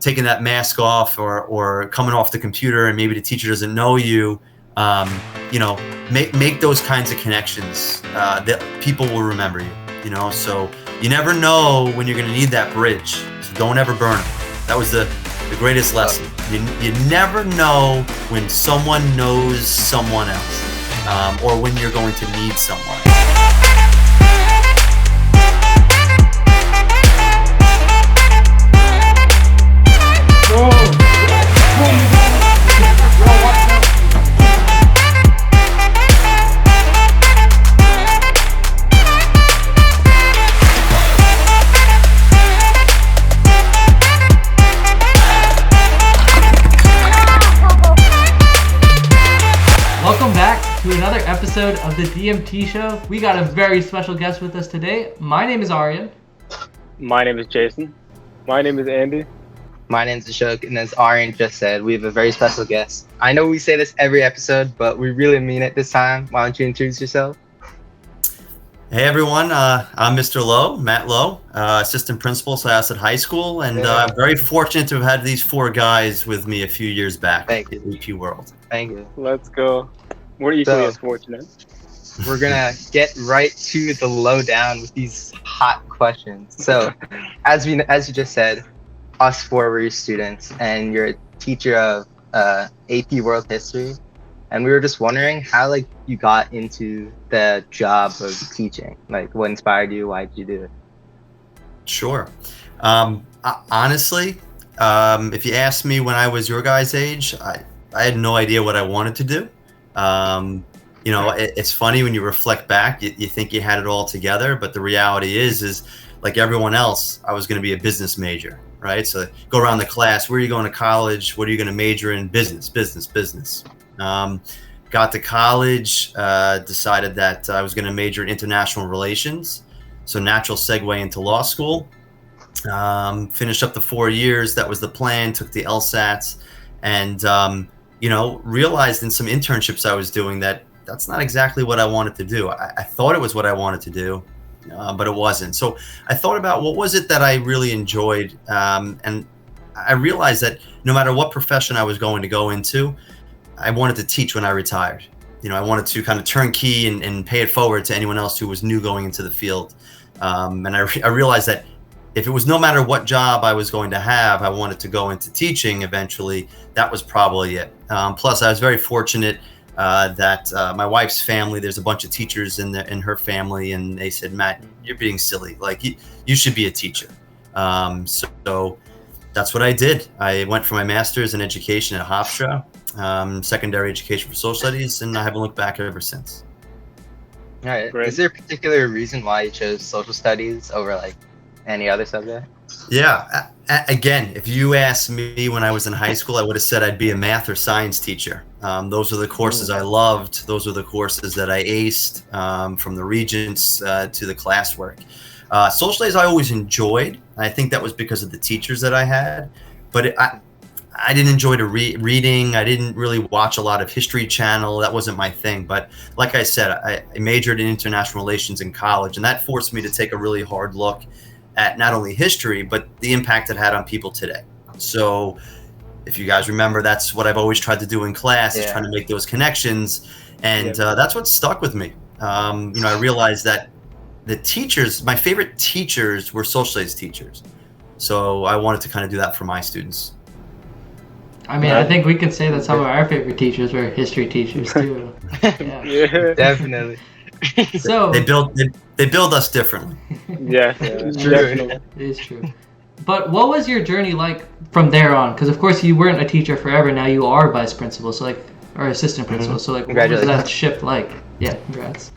taking that mask off or coming off the computer and maybe the teacher doesn't know you, make those kinds of connections that people will remember you, so you never know when you're going to need that bridge. So don't ever burn it. That was the greatest lesson. You never know when someone knows someone else, or when you're going to need someone. Welcome back to another episode of the DMT show. We got a very special guest with us today. My name is Aryan. My name is Jason. My name is Andy. My name's Ashok, and as Aryan just said, we have a very special guest. I know we say this every episode, but we really mean it this time. Why don't you introduce yourself? Hey everyone, I'm Mr. Loew, Matt Loew, assistant principal at Syosset High School, and I'm very fortunate to have had these four guys with me a few years back at EP World. Thank you. Let's go. We're equally as fortunate. We're gonna get right to the lowdown with these hot questions. So, as you just said, us four were your students, and you're a teacher of AP World History, and we were just wondering how you got into the job of teaching. What inspired you? Why did you do it? Sure. Honestly, if you asked me when I was your guys' age, I had no idea what I wanted to do. It's funny when you reflect back, you think you had it all together, but the reality is like everyone else, I was going to be a business major, right? So go around the class, where are you going to college? What are you going to major in? Business. Got to college, decided that I was going to major in international relations. So natural segue into law school. Finished up the 4 years. That was the plan. Took the LSATs and, realized in some internships I was doing that's not exactly what I wanted to do. I thought it was what I wanted to do, but it wasn't. So I thought about what was it that I really enjoyed. And I realized that no matter what profession I was going to go into, I wanted to teach when I retired. I wanted to kind of turn key and pay it forward to anyone else who was new going into the field. And I realized that if it was no matter what job I was going to have, I wanted to go into teaching eventually. That was probably it. Plus, I was very fortunate that my wife's family, there's a bunch of teachers in her family, and they said, Matt, you're being silly. You should be a teacher. So that's what I did. I went for my master's in education at Hofstra, secondary education for social studies, and I haven't looked back ever since. All right. Great. Is there a particular reason why you chose social studies over any other subject? Yeah. Again, if you asked me when I was in high school, I would have said I'd be a math or science teacher. Those are the courses I loved. Those are the courses that I aced, from the regents to the classwork. Social studies I always enjoyed. I think that was because of the teachers that I had. But I didn't enjoy the reading. I didn't really watch a lot of History Channel. That wasn't my thing. But like I said, I majored in international relations in college, and that forced me to take a really hard look at not only history, but the impact it had on people today. So if you guys remember, that's what I've always tried to do in class, is trying to make those connections. And that's what stuck with me. I realized that my favorite teachers were social studies teachers. So I wanted to kind of do that for my students. I mean, I think we could say that some of our favorite teachers were history teachers too. Yeah, definitely. So they build us differently. Yeah, it's true. definitely. it is true. But what was your journey like from there on? Because of course you weren't a teacher forever. Now you are vice principal, or assistant principal. So what was that shift like? Yeah, congrats.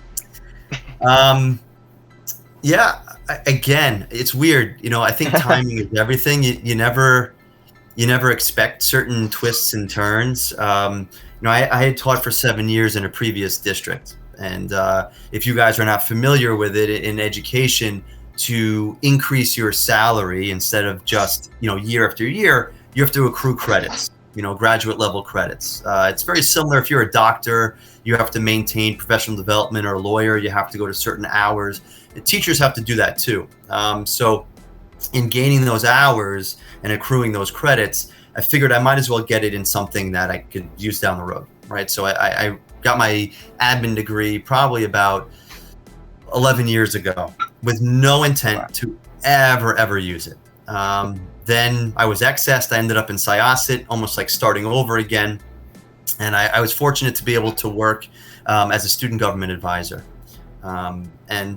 Again, it's weird. I think timing is everything. You never expect certain twists and turns. I had taught for 7 years in a previous district. And if you guys are not familiar with it in education, to increase your salary instead of just, year after year, you have to accrue credits, graduate level credits. It's very similar. If you're a doctor, you have to maintain professional development, or a lawyer, you have to go to certain hours. The teachers have to do that too. So in gaining those hours and accruing those credits, I figured I might as well get it in something that I could use down the road, right? So I got my admin degree probably about 11 years ago with no intent to ever use it. Then I was excessed. I ended up in Syosset, almost like starting over again. And I was fortunate to be able to work as a student government advisor. And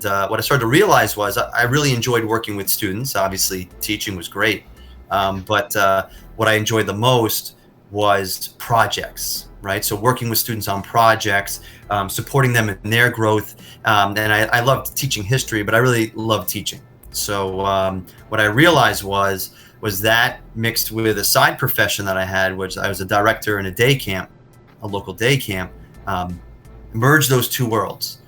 what I started to realize was I really enjoyed working with students. Obviously, teaching was great. But what I enjoyed the most was projects, right? So working with students on projects, supporting them in their growth. And I loved teaching history, but I really loved teaching. So what I realized was that mixed with a side profession that I had, which I was a director in a day camp, a local day camp, merged those two worlds.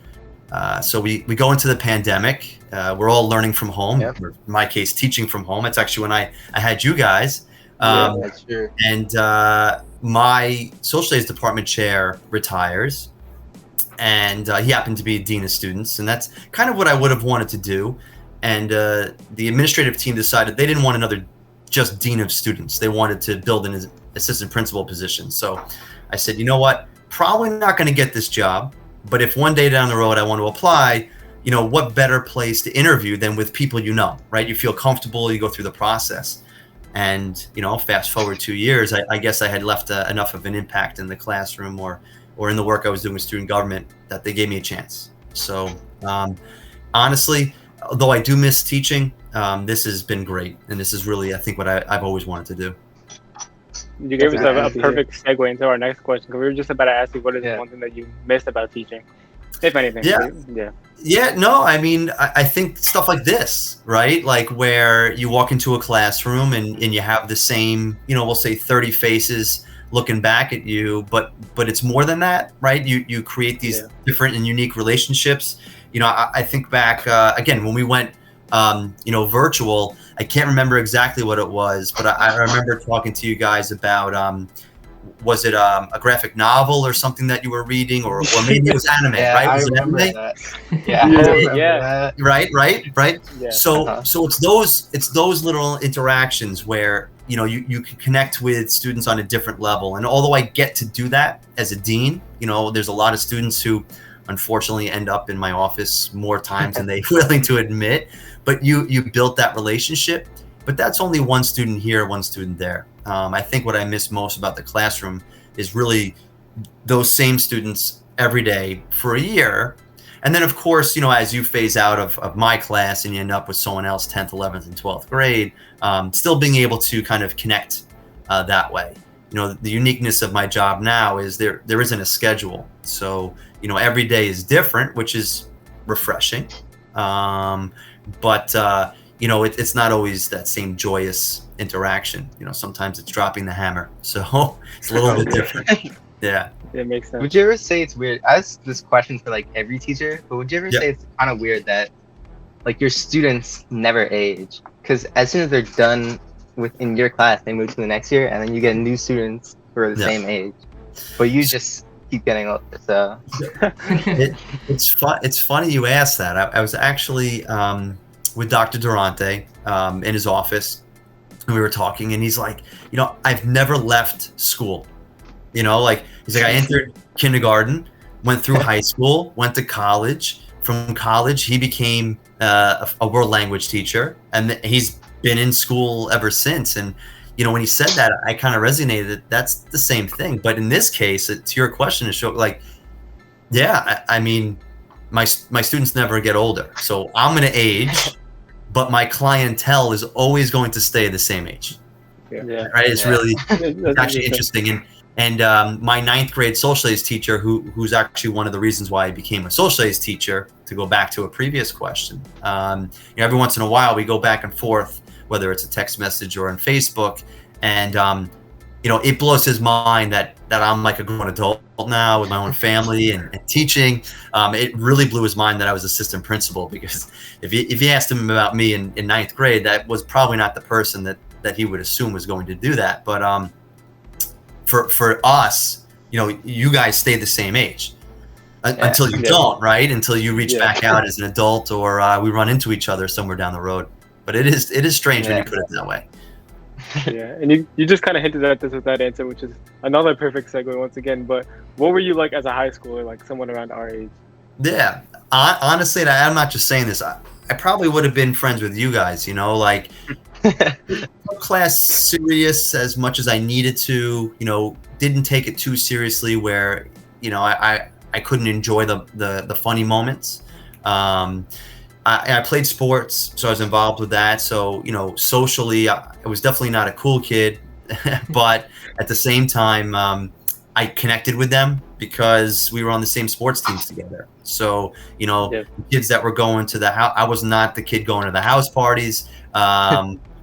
So we go into the pandemic. We're all learning from home. Yep. In my case, teaching from home. It's actually when I had you guys. That's true. And my social studies department chair retires, and he happened to be a dean of students, and that's kind of what I would have wanted to do. And the administrative team decided they didn't want another just dean of students. They wanted to build an assistant principal position. So I said, you know what? Probably not going to get this job. But if one day down the road I want to apply, you know, what better place to interview than with people you know, right? You feel comfortable, you go through the process. And, you know, fast forward 2 years, I guess I had left enough of an impact in the classroom or in the work I was doing with student government that they gave me a chance. So honestly, although I do miss teaching, this has been great. And this is really, I think, what I've always wanted to do. You gave us a perfect segue into our next question, because we were just about to ask you what is one thing that you missed about teaching, if anything. Yeah, no, I mean, I think stuff like this, right? Like where you walk into a classroom and you have the same, you know, we'll say 30 faces looking back at you, but it's more than that, right? You create these different and unique relationships. You know, I think back, again, when we went, you know, virtual, I can't remember exactly what it was, but I remember talking to you guys about, was it a graphic novel or something that you were reading, or maybe it was anime, right? I remember that. Yeah. Right. Yeah. So it's those little interactions where, you know, you can connect with students on a different level. And although I get to do that as a dean, you know, there's a lot of students who unfortunately end up in my office more times than they're willing to admit. But you built that relationship. But that's only one student here, one student there. I think what I miss most about the classroom is really those same students every day for a year. And then, of course, you know, as you phase out of my class and you end up with someone else, 10th, 11th, and 12th grade, still being able to kind of connect that way. You know, the uniqueness of my job now is there isn't a schedule. So, you know, every day is different, which is refreshing. But you know, it's not always that same joyous interaction. You know, sometimes it's dropping the hammer. So it's a little bit different. Yeah. It makes sense. Would you ever say it's weird? I ask this question for like every teacher, but would you ever say it's kind of weird that like your students never age? Because as soon as they're done in your class, they move to the next year, and then you get new students who are the same age, but you just keep getting older. So it's funny you asked that. I was actually with Dr. Durante in his office, and we were talking, and he's like, you know, I've never left school. You know, like he's like, I entered kindergarten, went through high school, went to college. From college, he became a world language teacher, and he's been in school ever since. And you know, when he said that, I kind of resonated. That's the same thing. But in this case, to your question, to show like, yeah, I mean, my students never get older, so I'm going to age, but my clientele is always going to stay the same age. Yeah. Right? It's really it's actually interesting. And my 9th grade social studies teacher, who's actually one of the reasons why I became a social studies teacher, to go back to a previous question, you know, every once in a while we go back and forth, whether it's a text message or on Facebook, and you know, it blows his mind that I'm like a grown adult now with my own family and teaching. It really blew his mind that I was assistant principal, because if you asked him about me in 9th grade, that was probably not the person that he would assume was going to do that. But for us, you know, you guys stay the same age until you don't, right? Until you reach back out as an adult, or we run into each other somewhere down the road. but it is strange when you put it that way. Yeah, and you just kind of hinted at this with that answer, which is another perfect segue once again. But what were you like as a high schooler, like someone around our age? Yeah, honestly, and I'm not just saying this. I probably would have been friends with you guys, you know, like class serious as much as I needed to, you know, didn't take it too seriously where, you know, I couldn't enjoy the funny moments. I played sports, so I was involved with that. So, you know, socially, I was definitely not a cool kid, but at the same time, I connected with them because we were on the same sports teams together. So, you know, kids that were going to the house, I was not the kid going to the house parties,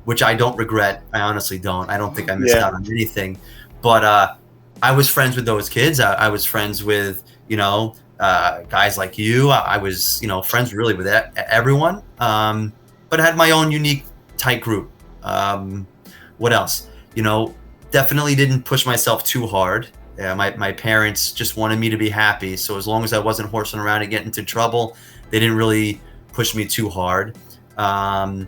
which I don't regret. I honestly don't. I don't think I missed out on anything. But I was friends with those kids. I was friends with, you know, guys like you. I was, you know, friends really with everyone, but I had my own unique tight group. What else? You know, definitely didn't push myself too hard. My parents just wanted me to be happy. So as long as I wasn't horsing around and getting into trouble, they didn't really push me too hard. I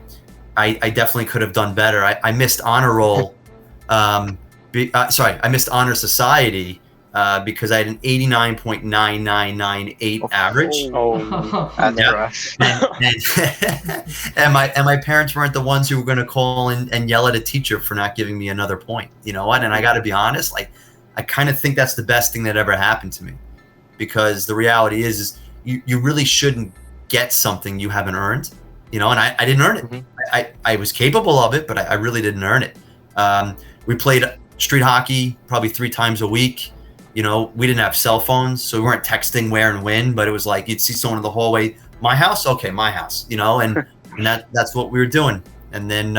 definitely could have done better. I missed honor roll. I missed honor society because I had an 89.9998 average. Oh, that's rough. And my parents weren't the ones who were going to call and yell at a teacher for not giving me another point. You know what? And I got to be honest, like, I kind of think that's the best thing that ever happened to me, because the reality is you really shouldn't get something you haven't earned, you know, and I didn't earn it. Mm-hmm. I was capable of it, but I really didn't earn it. We played street hockey probably 3 times a week. You know, we didn't have cell phones, so we weren't texting where and when, but it was like you'd see someone in the hallway, my house, okay, my house, you know, and that's what we were doing. And then,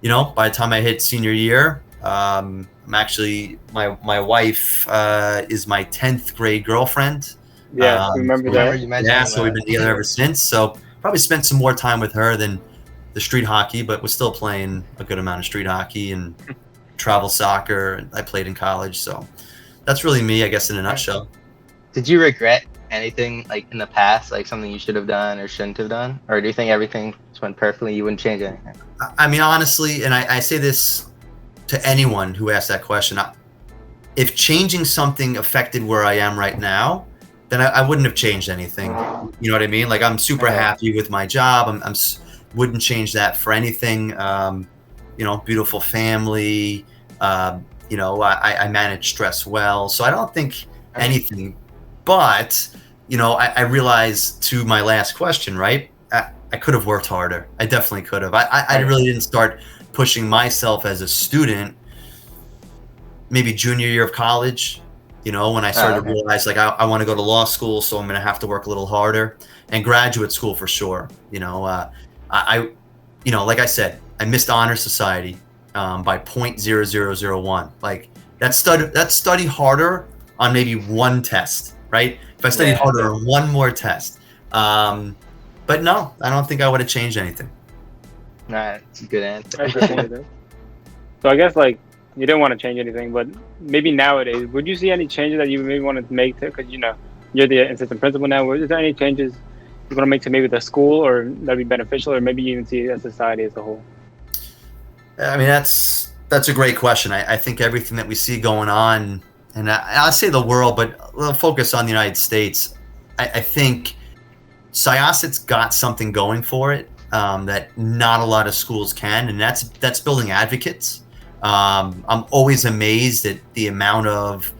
you know, by the time I hit senior year, I'm actually, my wife is my 10th grade girlfriend. Yeah, remember that? Yeah, so we've been together ever since. So probably spent some more time with her than the street hockey, but was still playing a good amount of street hockey and travel soccer. I played in college, so that's really me, I guess, in a nutshell. Did you regret anything like in the past, like something you should have done or shouldn't have done? Or do you think everything just went perfectly, you wouldn't change anything? I mean, honestly, and I say this to anyone who asks that question, if changing something affected where I am right now, then I wouldn't have changed anything. You know what I mean? Like, I'm super happy with my job. I'm wouldn't change that for anything. You know, beautiful family. You know, I manage stress well, so I don't think anything. But, you know, I realized, to my last question, right? I could have worked harder. I definitely could have. I really didn't start pushing myself as a student maybe junior year of college, you know, when I started to realize, like, I want to go to law school, so I'm going to have to work a little harder, and graduate school for sure. You know, you know, like I said, I missed honor society by 0.0001. Like, that's study harder on maybe one test, right? If I studied harder on one more test. But no, I don't think I would have changed anything. Nah, it's a good answer. So I guess, like, you didn't want to change anything, but maybe nowadays, would you see any changes that you maybe want to make to, because, you know, you're the assistant principal now, is there any changes you want to make to maybe the school, or that'd be beneficial, or maybe you even see a society as a whole? I mean, that's a great question. I think everything that we see going on, and I'll say the world, but we'll focus on the United States. I think Syosset's got something going for it that not a lot of schools can, and that's building advocates. I'm always amazed at the amount of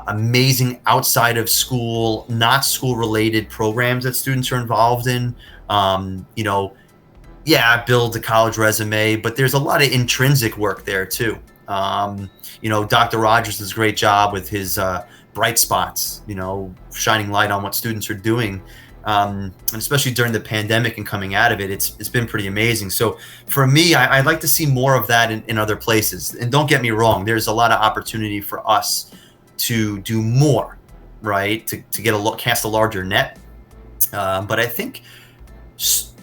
amazing outside of school, not school related programs that students are involved in. You know, build a college resume, but there's a lot of intrinsic work there too. You know, Dr. Rogers does a great job with his bright spots, you know, shining light on what students are doing. And especially during the pandemic and coming out of it, it's been pretty amazing. So for me, I'd like to see more of that in other places. And don't get me wrong, there's a lot of opportunity for us to do more, right? To cast a larger net. But I think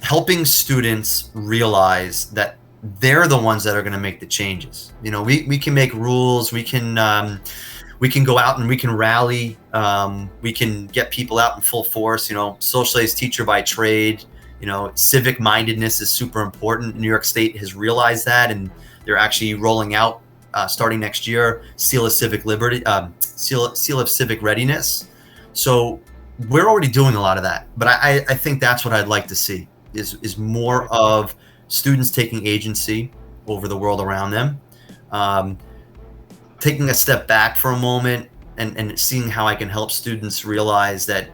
helping students realize that they're the ones that are going to make the changes. You know, we can make rules, we can go out and we can rally, we can get people out in full force. You know, social studies teacher by trade, Civic mindedness is super important. New York State has realized that, and they're actually rolling out starting next year seal of civic liberty, seal of civic readiness. So we're already doing a lot of that, but I think that's what I'd like to see is more of students taking agency over the world around them, taking a step back for a moment and seeing how I can help students realize that,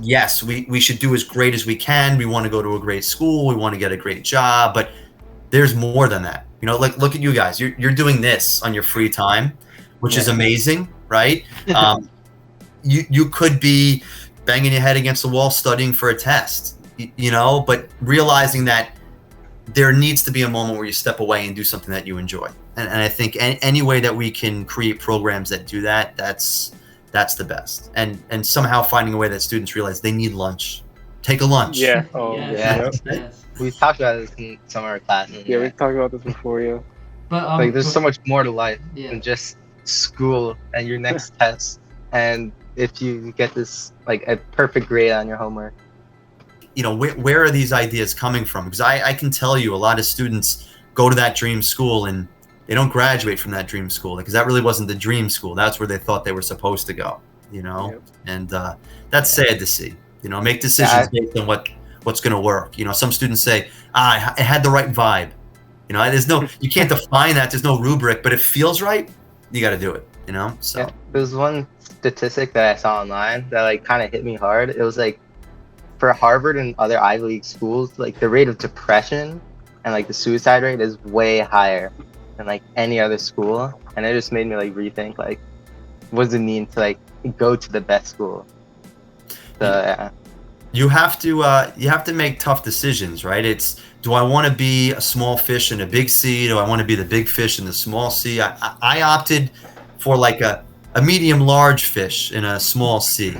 yes, we should do as great as we can. We want to go to a great school. We want to get a great job, but there's more than that. Like, look at you guys. You're doing this on your free time, which is amazing, right? You could be banging your head against the wall studying for a test, but realizing that there needs to be a moment where you step away and do something that you enjoy. And I think any way that we can create programs that do that, that's the best. And somehow finding a way that students realize they need lunch. Take a lunch. Yeah. Yes. We've talked about this in some of our classes. Yeah, we've talked about this before, yeah. But there's so much more to life than just school and your next test. And if you get this a perfect grade on your homework. Where are these ideas coming from? Because I can tell you a lot of students go to that dream school and they don't graduate from that dream school because that really wasn't the dream school. That's where they thought they were supposed to go, and that's sad to see. Make decisions based on what's going to work. Some students say, I had the right vibe. You can't define that. There's no rubric, but it feels right. You got to do it, so. Yeah, there's one statistic that I saw online that kind of hit me hard. It was for Harvard and other Ivy League schools, the rate of depression and the suicide rate is way higher than any other school. And it just made me rethink what does it mean to go to the best school. So yeah. You have to make tough decisions, right? It's, do I want to be a small fish in a big sea? Do I want to be the big fish in the small sea? I opted for a medium large fish in a small sea,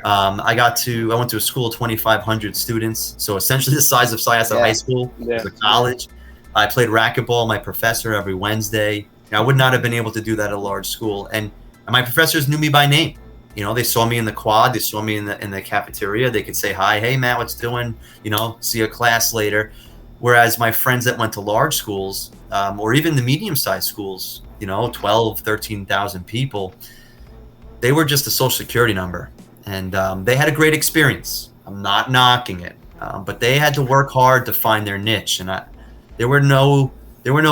I went to a school of 2,500 students, so essentially the size of Syosset High School, the college. I played racquetball, my professor, every Wednesday. I would not have been able to do that at a large school, and my professors knew me by name. They saw me in the quad, they saw me in the cafeteria. They could say hi, hey Matt, what's doing? See you class later. Whereas my friends that went to large schools, or even the medium-sized schools, 12, 13,000 people, they were just a social security number. And they had a great experience. I'm not knocking it, but they had to work hard to find their niche. And there were no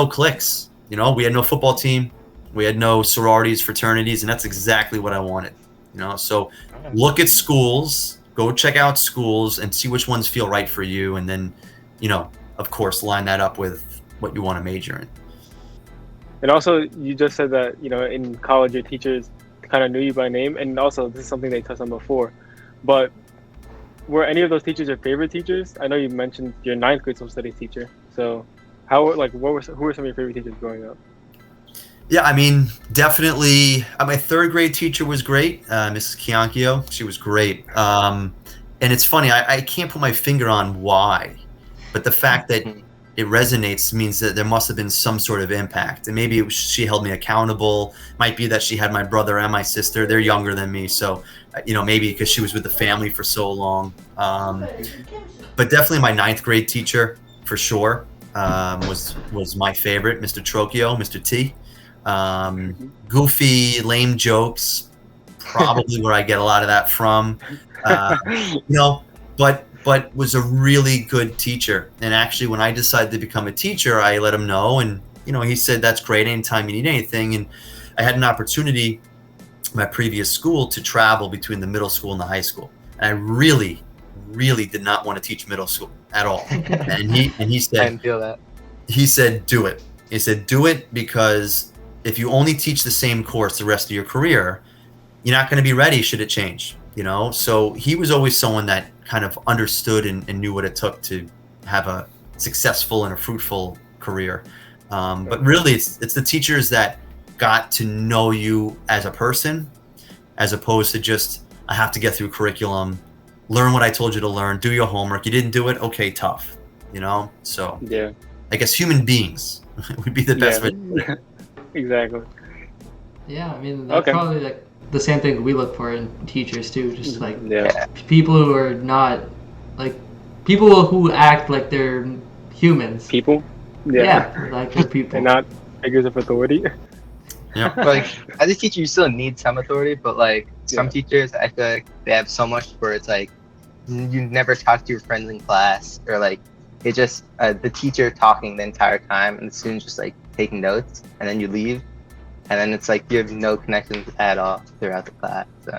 cliques. We had no football team, we had no sororities, fraternities, and that's exactly what I wanted. So look at schools, go check out schools, and see which ones feel right for you, and then, of course, line that up with what you want to major in. And also, you just said that in college your teachers kind of knew you by name, and also this is something they touched on before, but were any of those teachers your favorite teachers? I know you mentioned your 9th grade social studies teacher, so who were some of your favorite teachers growing up? Yeah, definitely my 3rd grade teacher was great, Mrs. Chianchio. She was great, and it's funny, I can't put my finger on why, but the fact that it resonates means that there must have been some sort of impact. And maybe she held me accountable. Might be that she had my brother and my sister. They're younger than me. So, maybe because she was with the family for so long. But definitely my 9th grade teacher, for sure, was my favorite, Mr. Trocchio, Mr. T. Goofy, lame jokes, probably where I get a lot of that from. But was a really good teacher. And actually, when I decided to become a teacher, I let him know. And, he said, that's great anytime you need anything. And I had an opportunity in my previous school to travel between the middle school and the high school. And I really, really did not want to teach middle school at all. And he said, I didn't feel that. He said, do it. He said, do it, because if you only teach the same course the rest of your career, you're not going to be ready should it change. So he was always someone that kind of understood and knew what it took to have a successful and a fruitful career. But really, it's the teachers that got to know you as a person, as opposed to just, I have to get through curriculum, learn what I told you to learn, do your homework. You didn't do it? Okay, tough. So yeah, I guess human beings would be the best way. Exactly. Yeah, that's probably the same thing we look for in teachers too, just people who are not people who act like they're humans. People. Yeah, like they're people. They're not figures of authority. Yeah. Like as a teacher, you still need some authority, but like some Yeah. teachers, I feel like they have so much where it's like you never talk to your friends in class, or like it just the teacher talking the entire time, and the students just like taking notes, and then you leave, and then it's like you have no connections at all throughout the class. So.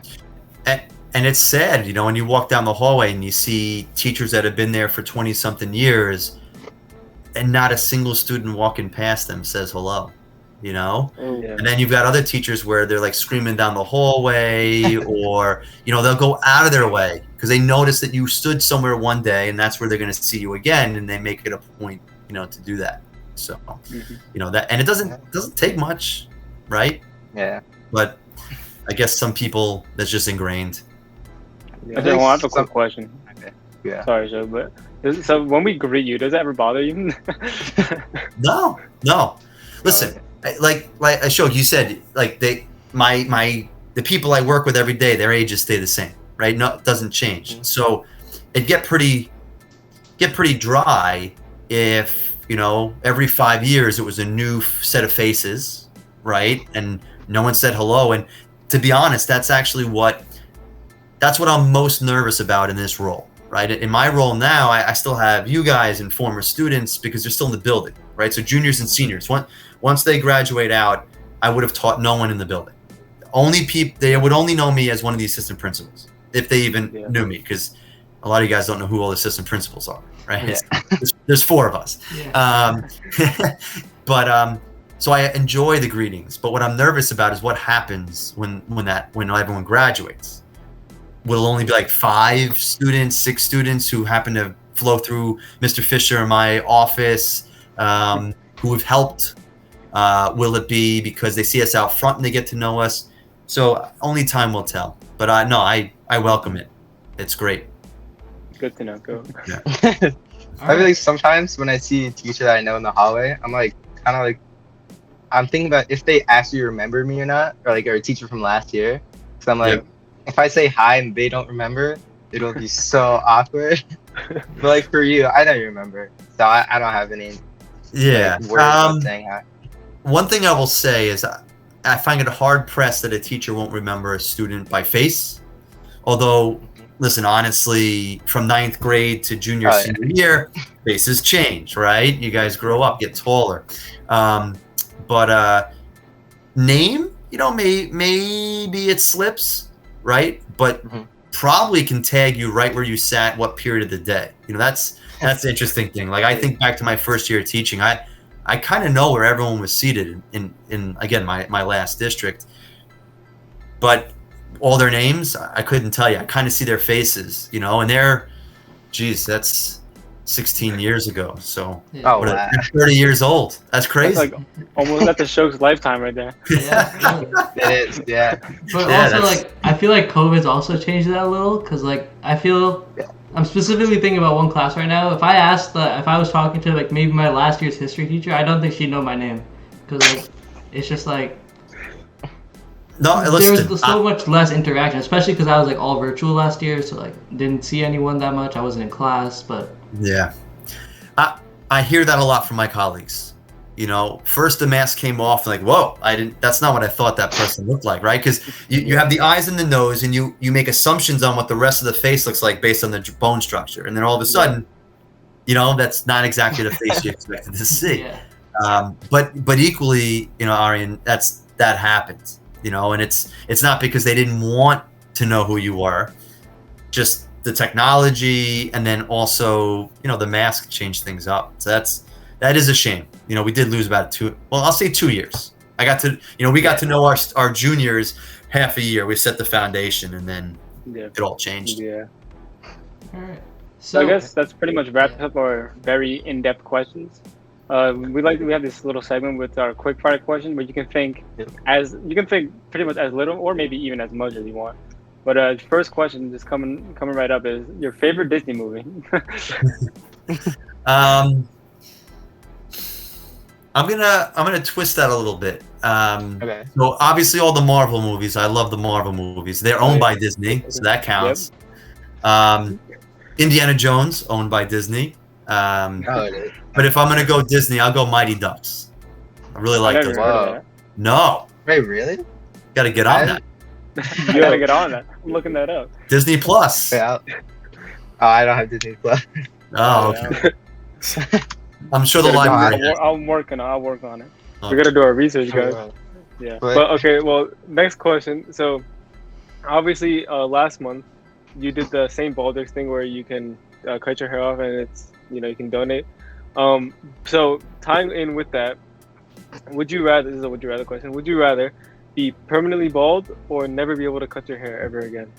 And it's sad, you know, when you walk down the hallway and you see teachers that have been there for 20-something years, and not a single student walking past them says hello, you know? Yeah. And then you've got other teachers where they're like screaming down the hallway, or, you know, they'll go out of their way because they notice that you stood somewhere one day and that's where they're going to see you again, and they make it a point, you know, to do that. So, you know, that, and it doesn't take much, right? Yeah. But I guess some people, that's just ingrained. I just want a quick question. Okay. Yeah. Sorry, Joe, but so when we greet you, does that ever bother you? No. Listen, like I showed you, said like the people I work with every day, their ages stay the same, right? No, it doesn't change. So it'd get pretty dry if, you know, every 5 years it was a new set of faces, right? And no one said hello. And to be honest, that's what I'm most nervous about in this role, right? In my role now, I still have you guys and former students because they're still in the building, right? So juniors and seniors, once they graduate out, I would have taught no one in the building. They would only know me as one of the assistant principals, if they even knew me, because a lot of you guys don't know who all the assistant principals are, right? Yeah. There's 4 of us. Yeah. So I enjoy the greetings, but what I'm nervous about is what happens when everyone graduates. Will only be like 5 students, 6 students who happen to flow through Mr. Fisher in my office, who have helped. Will it be because they see us out front and they get to know us? So only time will tell. But I welcome it. It's great. Good to know. Go. Yeah. I feel like sometimes when I see a teacher that I know in the hallway, I'm like kind of like I'm thinking about if they actually remember me or not, or like a teacher from last year. So I'm like, if I say hi and they don't remember, it'll be so awkward. But like for you, I know you remember, so I don't have any worries about saying hi. One thing I will say is I find it hard pressed that a teacher won't remember a student by face. Although, listen, honestly, from 9th grade to senior year, faces change, right? You guys grow up, get taller. But name, you know, maybe it slips, right? But probably can tag you right where you sat, what period of the day. You know, that's the interesting thing. Like I think back to my first year of teaching, I kind of know where everyone was seated in again my last district, but all their names I couldn't tell you. I kind of see their faces, you know, and that's 16 years ago. So Yeah. 30 years old. That's crazy. That's like almost at the show's lifetime right there. Yeah. It is, yeah. But also, like, I feel like COVID's also changed that a little, because, like, I'm specifically thinking about one class right now. If I was talking to, like, maybe my last year's history teacher, I don't think she'd know my name, because, like, it's just, like, listen, there's so much less interaction, especially because I was, like, all virtual last year, so, like, didn't see anyone that much. I wasn't in class, but... Yeah. I hear that a lot from my colleagues. You know, first the mask came off, like, whoa, that's not what I thought that person looked like, right? Because you have the eyes and the nose, and you make assumptions on what the rest of the face looks like based on the bone structure. And then all of a sudden, you know, that's not exactly the face you expected to see. Yeah. But equally, you know, Aryan, that happens, you know, and it's not because they didn't want to know who you were, just the technology, and then also, you know, the mask changed things up. So that is a shame. You know, we did lose about 2 years. We got to know our juniors half a year. We set the foundation, and then it all changed. Yeah. All right. So I guess that's pretty much wraps up our very in-depth questions. We have this little segment with our quick fire question, where you can think pretty much as little or maybe even as much as you want. But first question, just coming right up, is your favorite Disney movie? I'm gonna twist that a little bit. Okay. So obviously all the Marvel movies. I love the Marvel movies. They're owned by Disney, so that counts. Indiana Jones, owned by Disney. Oh, it is. But if I'm gonna go Disney, I'll go Mighty Ducks. I really I like never those. heard of No, Wait, really? got to get on that. that. You gotta get on that. I'm looking that up. Disney Plus. Yeah. Oh, I don't have Disney Plus. Oh, okay. I'm sure the Gotta go library. on has- I'll work on it. Oh. We gotta do our research, guys. Oh, Yeah. But- But okay, well, next question. So, obviously, last month you did the St. Baldrick's thing where you can cut your hair off and it's you can donate. So tying in with that, would you rather? This is a would you rather question. Would you rather be permanently bald or never be able to cut your hair ever again?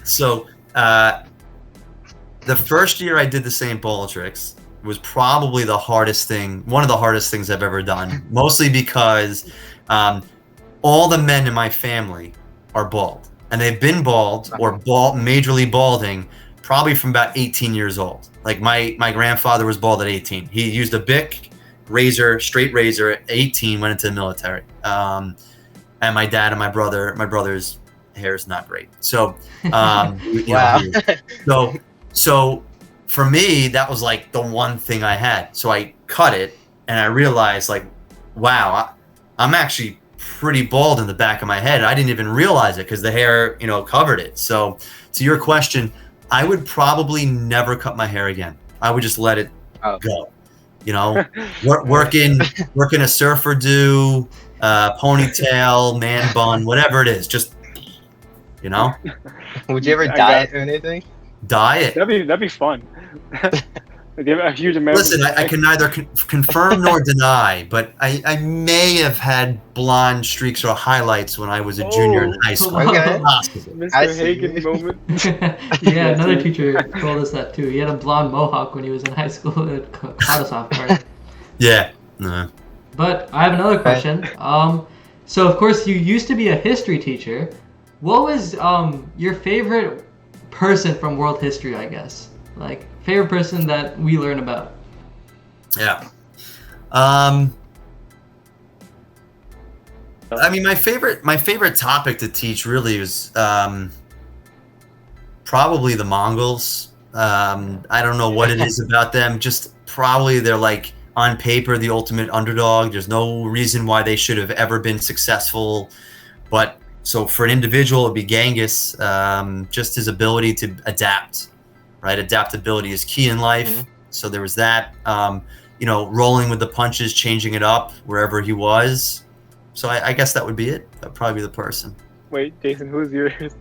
So, the first year I did the St. Baldrick's was probably the hardest thing, one of the hardest things I've ever done, mostly because all the men in my family are bald. And they've been bald or majorly balding probably from about 18 years old. Like my grandfather was bald at 18. He used a Bic razor, straight razor at 18, went into the military. And my dad and my brother's hair is not great. So, Wow. So for me, that was like the one thing I had. So I cut it and I realized like, wow, I'm actually pretty bald in the back of my head. I didn't even realize it because the hair, covered it. So to your question, I would probably never cut my hair again. I would just let it go. Working a surfer do, ponytail, man bun, whatever it is, just, Would you ever I dye got- it or anything? dye it. That'd be fun. Give a huge amount. Listen, I can neither confirm nor deny, but I may have had blonde streaks or highlights when I was a junior in high school. Okay. Possible. Mr. I see. Hagen moment. Yeah, another teacher told us that too. He had a blonde mohawk when he was in high school. It caught us off guard. Yeah. No. But I have another question. So of course you used to be a history teacher. What was your favorite person from world history? I guess like favorite person that we learn about. Yeah. I mean, my favorite topic to teach really was probably the Mongols. I don't know what it is about them. Just probably they're like on paper the ultimate underdog. There's no reason why they should have ever been successful. But so for an individual, it'd be Genghis. Just his ability to adapt. Right, adaptability is key in life. Mhm. So there was that. Rolling with the punches, changing it up wherever he was. So I guess that would be it. That'd probably be the person. Wait, Jason, who's yours?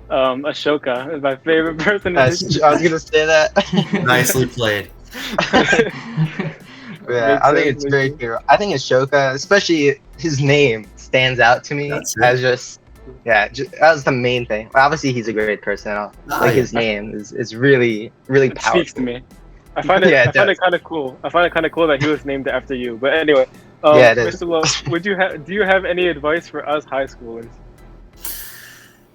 Ashoka is my favorite person. I was gonna say that. Nicely played. Yeah, I think it's very clear. I think Ashoka, especially his name, stands out to me That's it. as just that was the main thing. Obviously, he's a great person. His name is really, really It powerful. speaks to me. I find it. Yeah, it I find it does. kind of cool. I find it kind of cool that he was named after you. But anyway, Yeah, it is. Mr. Lowe, do you have any advice for us high schoolers?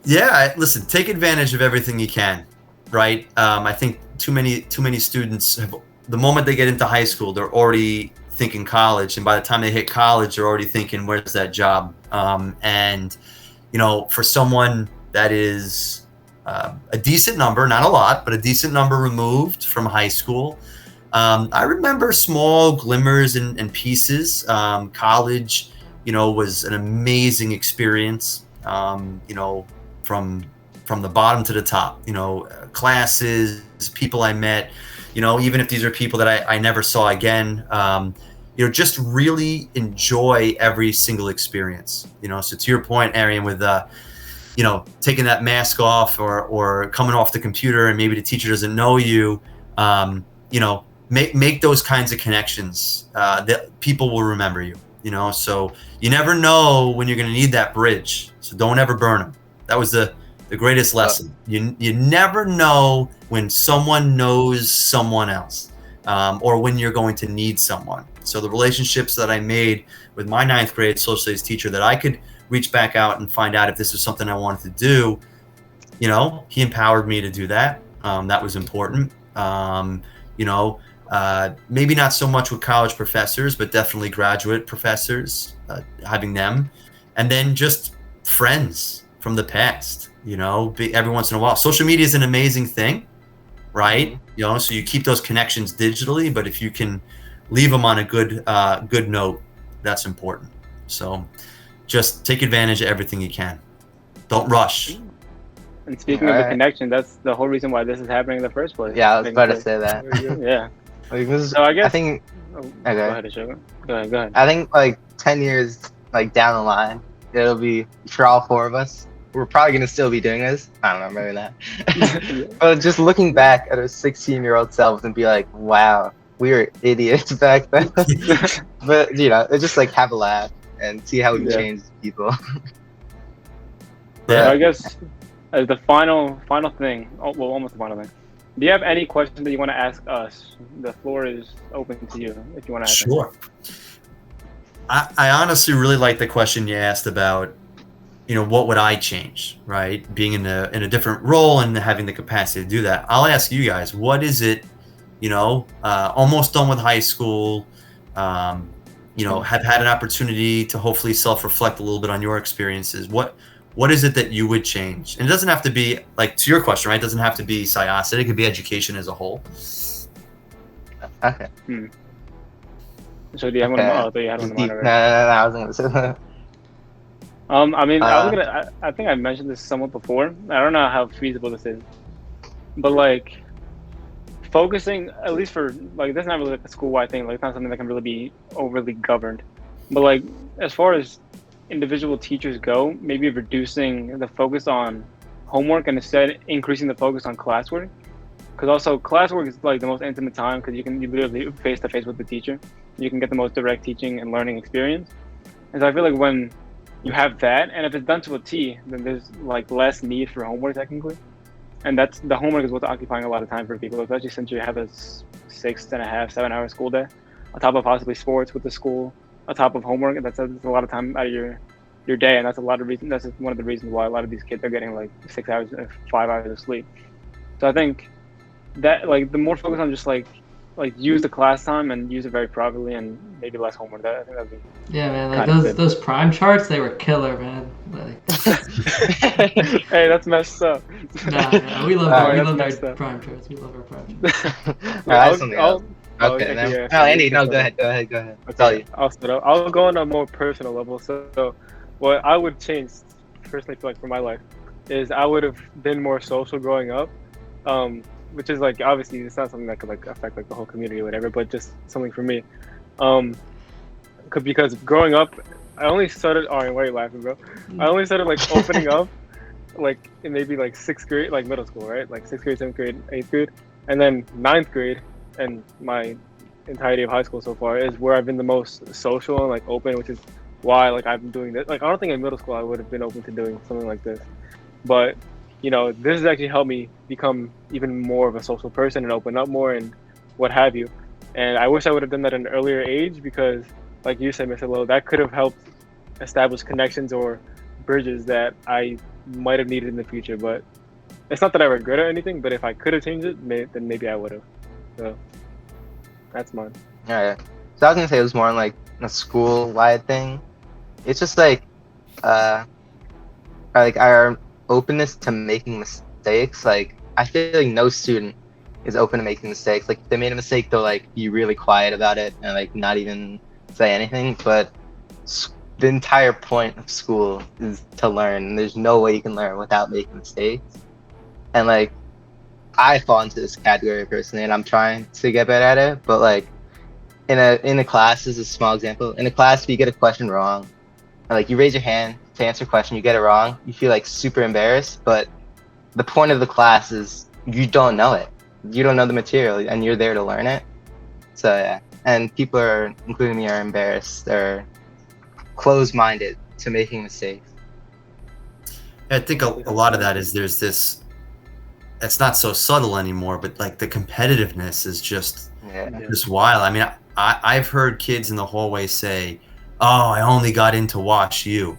Yeah, listen, take advantage of everything you can, right? I think too many students have, the moment they get into high school, they're already thinking college, and by the time they hit college, they're already thinking, where's that job? And for someone that is a decent number, not a lot, but a decent number removed from high school, I remember small glimmers and pieces. College, was an amazing experience. From the bottom to the top, classes, people I met, even if these are people that I never saw again, just really enjoy every single experience. So to your point, Arian, with taking that mask off or coming off the computer and maybe the teacher doesn't know you, make those kinds of connections that people will remember you. So you never know when you're going to need that bridge. So don't ever burn them. That was the greatest lesson. You never know when someone knows someone else, or when you're going to need someone. So the relationships that I made with my 9th grade social studies teacher, that I could reach back out and find out if this was something I wanted to do, he empowered me to do that. That was important. Maybe not so much with college professors, but definitely graduate professors, having them. And then just friends from the past. You know, every once in a while. Social media is an amazing thing, right? You know, so you keep those connections digitally, but if you can leave them on a good note, that's important. So just take advantage of everything you can. Don't rush. And speaking of the connection, that's the whole reason why this is happening in the first place. Yeah, I was about to say that. Yeah. Like, So I guess I think. Okay. Go ahead, Ashoka. Go ahead. I think like 10 years like down the line, it'll be for all four of us. We're probably gonna still be doing this. I don't know, maybe not. But just looking back at our 16-year-old selves and be like, wow, we were idiots back then. But you know, just like have a laugh and see how we change people. So I guess as the final thing, almost the final thing. Do you have any questions that you want to ask us? The floor is open to you if you want to ask. Sure. I honestly really like the question you asked about, you know, what would I change, right? Being in a different role and having the capacity to do that. I'll ask you guys, what is it, you know, almost done with high school, you know, have had an opportunity to hopefully self-reflect a little bit on your experiences. What is it that you would change? And it doesn't have to be, like, to your question, right? It doesn't have to be SIASA. It could be education as a whole. Okay. So do you have one? I thought you had one in mind already. No, I wasn't gonna say that. I mean, I think I mentioned this somewhat before. I don't know how feasible this is, but like focusing, at least for like, that's not really like a school-wide thing. Like, it's not something that can really be overly governed. But like, as far as individual teachers go, maybe reducing the focus on homework and instead increasing the focus on classwork. Because also classwork is like the most intimate time because you literally face to face with the teacher. You can get the most direct teaching and learning experience. And so I feel like when you have that, and if it's done to a T, then there's like less need for homework technically. And that's the homework is what's occupying a lot of time for people, especially since you have a 6.5, 7-hour school day, on top of possibly sports with the school, on top of homework. That's a lot of time out of your day, and that's one of the reasons why a lot of these kids are getting like 6 hours, 5 hours of sleep. So I think that like the more focus on just like use the class time and use it very properly and maybe less homework. I think that'd be man. Like those prime charts, they were killer, man. Like... Hey, that's messed up. Nah, we love our prime charts. We love our prime charts. Andy, no, go ahead. I'll tell you. I'll go on a more personal level. So what I would change, personally, feel like for my life, is I would have been more social growing up. Which is like, obviously it's not something that could like affect like the whole community or whatever, but just something for me. Because growing up, I only started, why are you laughing, bro? I only started like opening up like in maybe like 6th grade, like middle school, right? Like 6th grade, 7th grade, 8th grade. And then 9th grade and my entirety of high school so far is where I've been the most social and like open, which is why like I've been doing this. Like I don't think in middle school I would have been open to doing something like this. But you know, this has actually helped me become even more of a social person and open up more and what have you. And I wish I would have done that at an earlier age because, like you said, Mr. Loew, that could have helped establish connections or bridges that I might have needed in the future. But it's not that I regret it or anything, but if I could have changed it, then maybe I would have. So that's mine. Yeah. So I was going to say it was more on like a school-wide thing. It's just like our openness to making mistakes. Like I feel like no student is open to making mistakes. Like if they made a mistake, they'll like be really quiet about it and like not even say anything. But the entire point of school is to learn, and there's no way you can learn without making mistakes. And like I fall into this category personally, and I'm trying to get better at it. But like in a class, this is a small example. In a class, if you get a question wrong, or, like you raise your hand to answer a question, you get it wrong, you feel like super embarrassed. But the point of the class is you don't know it. You don't know the material, and you're there to learn it. So yeah, and people are, including me, are embarrassed or closed-minded to making mistakes. I think a lot of that is there's this, it's not so subtle anymore, but like the competitiveness is just wild. I mean, I've heard kids in the hallway say, "Oh, I only got into Wash U."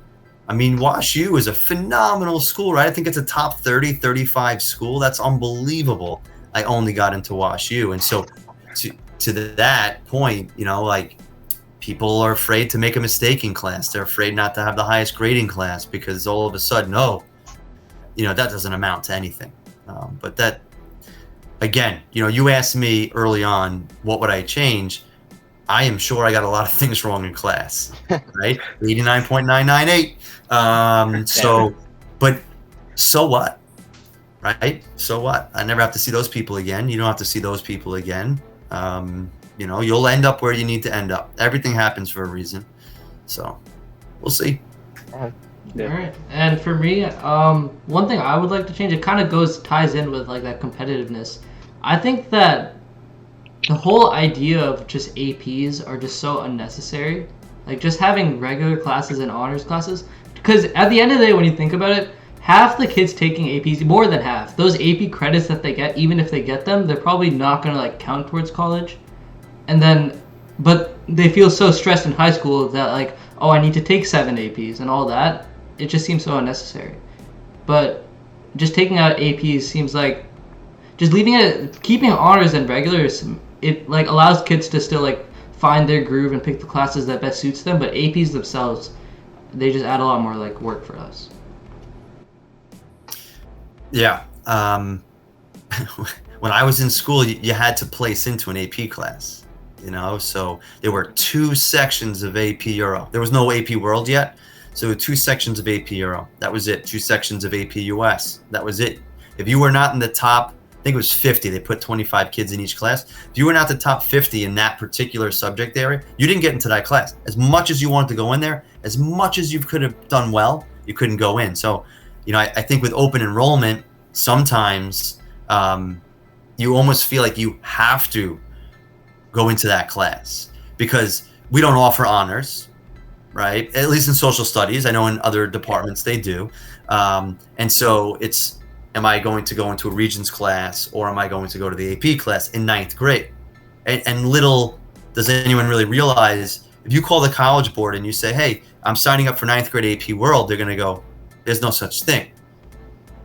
I mean, Wash U is a phenomenal school, right? I think it's a top 30, 35 school. That's unbelievable. I only got into Wash U. And so to that point, you know, like people are afraid to make a mistake in class. They're afraid not to have the highest grade in class because all of a sudden, oh, that doesn't amount to anything. But that, again, you asked me early on, what would I change? I am sure I got a lot of things wrong in class, right? 89.998. But so what, right? So what? I never have to see those people again. You don't have to see those people again. You'll end up where you need to end up. Everything happens for a reason. So we'll see. Yeah. All right. And for me, one thing I would like to change, it kind of ties in with like that competitiveness. I think that the whole idea of just APs are just so unnecessary. Like just having regular classes and honors classes, because at the end of the day, when you think about it, half the kids taking APs, more than half, those AP credits that they get, even if they get them, they're probably not going to like count towards college. And then, but they feel so stressed in high school that like, oh, I need to take 7 APs and all that. It just seems so unnecessary. But just taking out APs seems like just keeping honors and regulars. It like allows kids to still like find their groove and pick the classes that best suits them. But APs themselves, they just add a lot more like work for us. Yeah. When I was in school, you had to place into an AP class. So there were 2 sections of AP Euro. There was no AP World yet. So 2 sections of AP Euro. That was it. 2 sections of AP US. That was it. If you were not in the top, I think it was 50, they put 25 kids in each class. If you were not the top 50 in that particular subject area, you didn't get into that class. As much as you wanted to go in there, as much as you could have done well, you couldn't go in. So, I think with open enrollment, sometimes you almost feel like you have to go into that class because we don't offer honors. Right? At least in social studies. I know in other departments they do. And so it's, am I going to go into a Regents class or am I going to go to the AP class in 9th grade? And little does anyone really realize, if you call the college board and you say, hey, I'm signing up for 9th grade AP World, they're going to go, there's no such thing.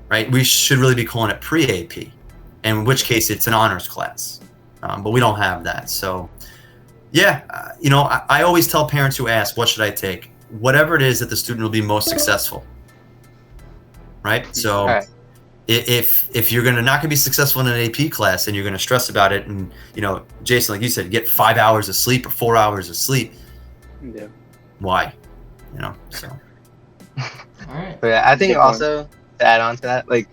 Right? We should really be calling it pre-AP, in which case it's an honors class. But we don't have that. So yeah, I always tell parents who ask, what should I take? Whatever it is that the student will be most successful, right? So if you're not going to be successful in an AP class and you're going to stress about it and, Jason, like you said, get 5 hours of sleep or 4 hours of sleep. Yeah. Why? So. All right. But yeah, I think also to add on to that, like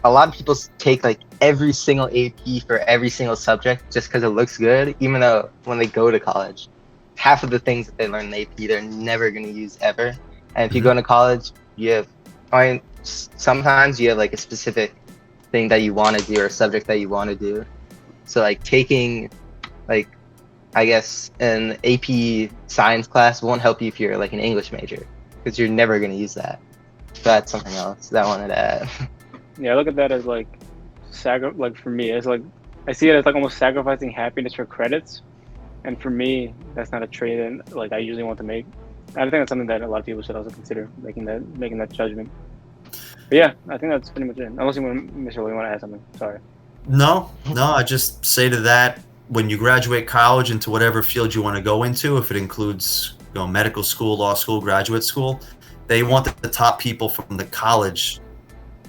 a lot of people take like every single AP for every single subject just because it looks good, even though when they go to college, half of the things that they learn in AP they're never going to use ever. And if you go to college, sometimes you have like a specific thing that you want to do or a subject that you want to do. So like taking like, I guess an AP science class won't help you if you're like an English major because you're never going to use that. So that's something else that I wanted to add. Yeah, I look at that as like like for me, it's like I see it as like almost sacrificing happiness for credits, and for me, that's not a trade that like I usually want to make. I think that's something that a lot of people should also consider making that judgment. But yeah, I think that's pretty much it. Unless you want, Mr. Loew, you want to add something? Sorry. No. I just say to that, when you graduate college into whatever field you want to go into, if it includes medical school, law school, graduate school, they want the top people from the college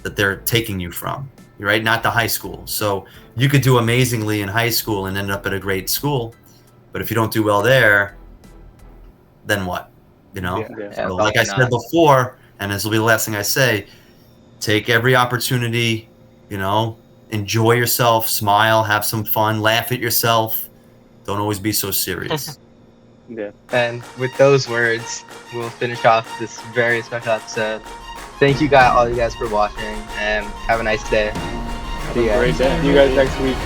that they're taking you from, right? Not the high school. So you could do amazingly in high school and end up at a great school, but if you don't do well there, then what? So like I said before, and this will be the last thing I say, take every opportunity, enjoy yourself, smile, have some fun, laugh at yourself. Don't always be so serious. Yeah. And with those words, we'll finish off this very special episode. Thank you all you guys for watching, and have a nice day. Have a great day. See you guys next week.